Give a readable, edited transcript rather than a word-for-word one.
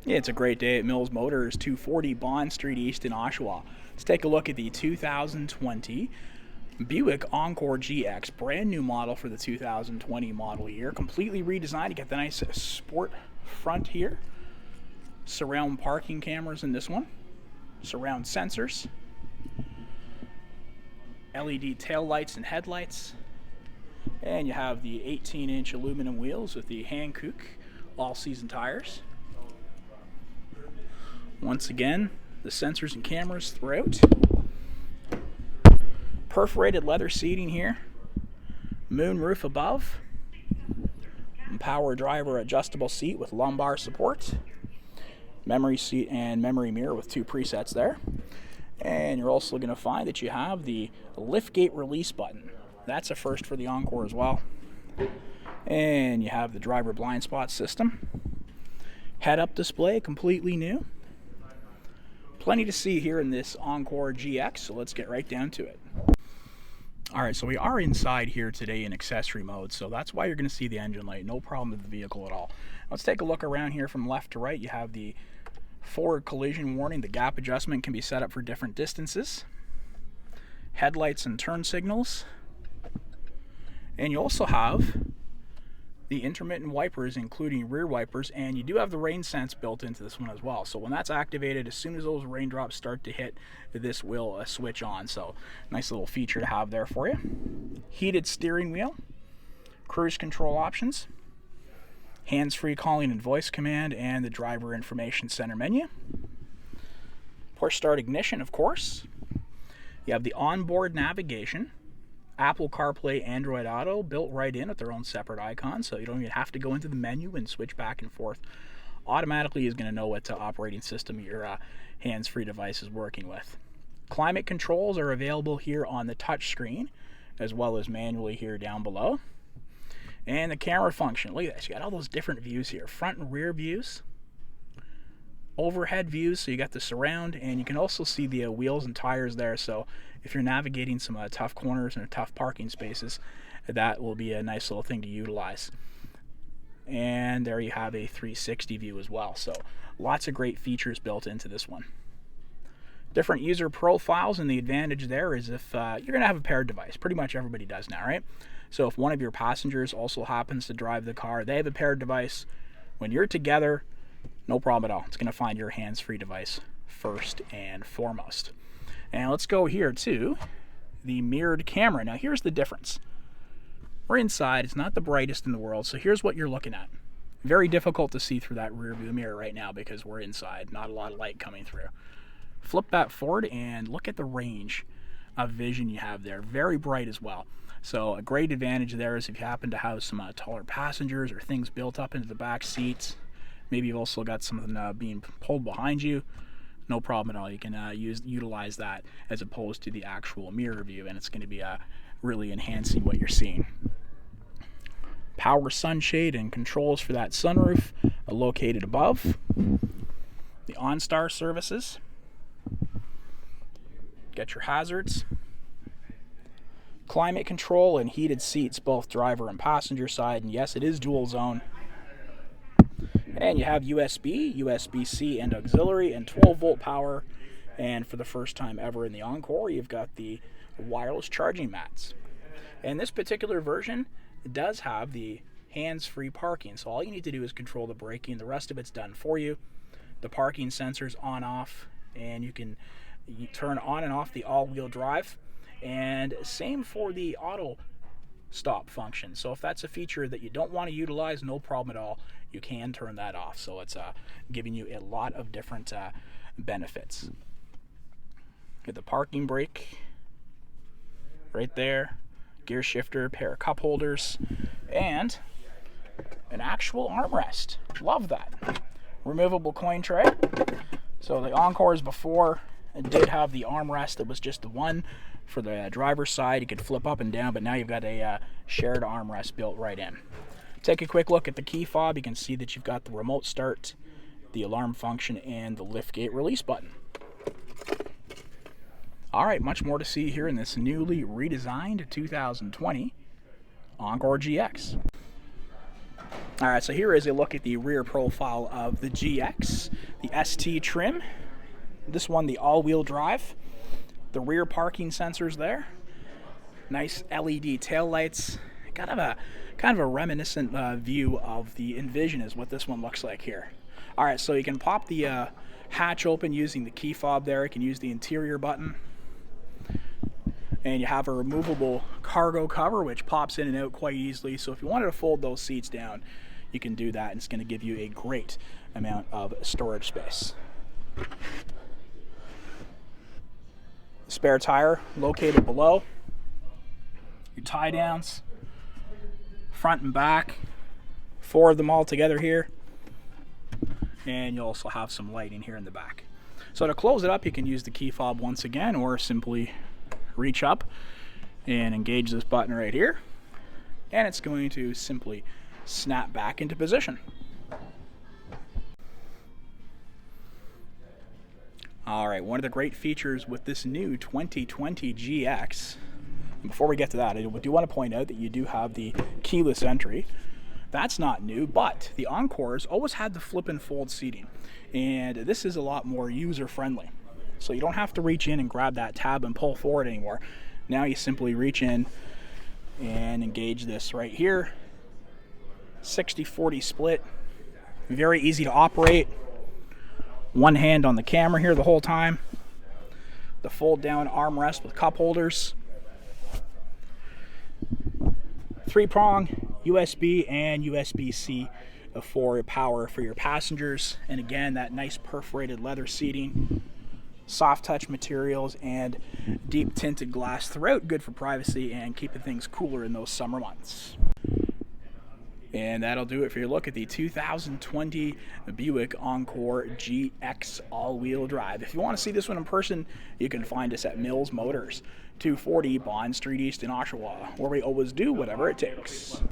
Yeah, it's a great day at Mills Motors, 240 Bond Street East in Oshawa. Let's take a look at the 2020 Buick Encore GX, brand new model for the 2020 model year, completely redesigned. You get the nice sport front here, surround parking cameras in this one, surround sensors, LED tail lights and headlights, and you have the 18-inch aluminum wheels with the Hankook all-season tires. Once again, the sensors and cameras throughout. Perforated leather seating here. Moonroof above. Power driver adjustable seat with lumbar support. Memory seat and memory mirror with two presets there. And you're also going to find that you have the liftgate release button. That's a first for the Encore as well. And you have the driver blind spot system. Head-up display, completely new. Plenty to see here in this Encore GX, so let's get right down to it. Alright, so we are inside here today in accessory mode, so that's why you're going to see the engine light. No problem with the vehicle at all. Let's take a look around here from left to right. You have the forward collision warning. The gap adjustment can be set up for different distances. Headlights and turn signals. And you also have the intermittent wipers, including rear wipers, and you do have the rain sense built into this one as well. So when that's activated, as soon as those raindrops start to hit, this will switch on. So nice little feature to have there for you. Heated steering wheel, cruise control options, hands-free calling and voice command, and the driver information center menu. Push start ignition, of course. You have the onboard navigation, Apple CarPlay, Android Auto built right in with their own separate icons, so you don't even have to go into the menu and switch back and forth. Automatically is going to know what operating system your hands-free device is working with. Climate controls are available here on the touch screen, as well as manually here down below. And the camera function, look at this, you got all those different views here, front and rear views, overhead views, so you got the surround, and you can also see the wheels and tires there, so if you're navigating some tough corners and tough parking spaces, that will be a nice little thing to utilize. And there you have a 360 view as well, so lots of great features built into this one. Different user profiles, and the advantage there is if you're going to have a paired device. Pretty much everybody does now, right? So if one of your passengers also happens to drive the car, they have a paired device. When you're together, no problem at all. It's going to find your hands-free device first and foremost. And let's go here to the mirrored camera. Now here's the difference. We're inside. It's not the brightest in the world, so here's what you're looking at. Very difficult to see through that rear view mirror right now because we're inside. Not a lot of light coming through. Flip that forward and look at the range of vision you have there. Very bright as well. So a great advantage there is if you happen to have some taller passengers or things built up into the back seats. Maybe you've also got something being pulled behind you. No problem at all. You can utilize that as opposed to the actual mirror view, and it's going to be really enhancing what you're seeing. Power sunshade and controls for that sunroof are located above. The OnStar services. Get your hazards. Climate control and heated seats, both driver and passenger side, and yes, it is dual zone. And you have USB, USB-C and auxiliary, and 12-volt power. And for the first time ever in the Encore, you've got the wireless charging mats. And this particular version does have the hands-free parking. So all you need to do is control the braking. The rest of it's done for you. The parking sensors on-off, and you can turn on and off the all-wheel drive. And same for the auto stop function. So if that's a feature that you don't want to utilize, no problem at all. You can turn that off. So it's giving you a lot of different benefits. Get the parking brake right there, gear shifter, pair of cup holders, and an actual armrest. Love that. Removable coin tray. So the Encores before did have the armrest that was just the one for the driver's side. You could flip up and down, but now you've got a shared armrest built right in. Take a quick look at the key fob. You can see that you've got the remote start, the alarm function, and the liftgate release button. All right, much more to see here in this newly redesigned 2020 Encore GX. All right, so here is a look at the rear profile of the GX, the ST trim. This one, the all-wheel drive. The rear parking sensors there. Nice LED taillights. Kind of a reminiscent view of the Envision is what this one looks like here. All right, so you can pop the hatch open using the key fob there. You can use the interior button. And you have a removable cargo cover which pops in and out quite easily. So if you wanted to fold those seats down, you can do that, and it's going to give you a great amount of storage space. Spare tire located below. Your tie downs, front and back, 4 of them all together here. And you also have some lighting here in the back. So to close it up, you can use the key fob once again, or simply reach up and engage this button right here, and it's going to simply snap back into position. All right, one of the great features with this new 2020 GX, before we get to that, I do want to point out that you do have the keyless entry. That's not new, but the Encores always had the flip and fold seating, and this is a lot more user friendly. So you don't have to reach in and grab that tab and pull forward anymore. Now you simply reach in and engage this right here. 60-40 split. Very easy to operate. One hand on the camera here the whole time. The fold down armrest with cup holders. 3-prong USB and USB-C for power for your passengers. And again, that nice perforated leather seating. Soft touch materials and deep tinted glass throughout, good for privacy and keeping things cooler in those summer months. And that'll do it for your look at the 2020 Buick Encore GX all-wheel drive. If you want to see this one in person, you can find us at Mills Motors, 240 Bond Street East in Oshawa, where we always do whatever it takes.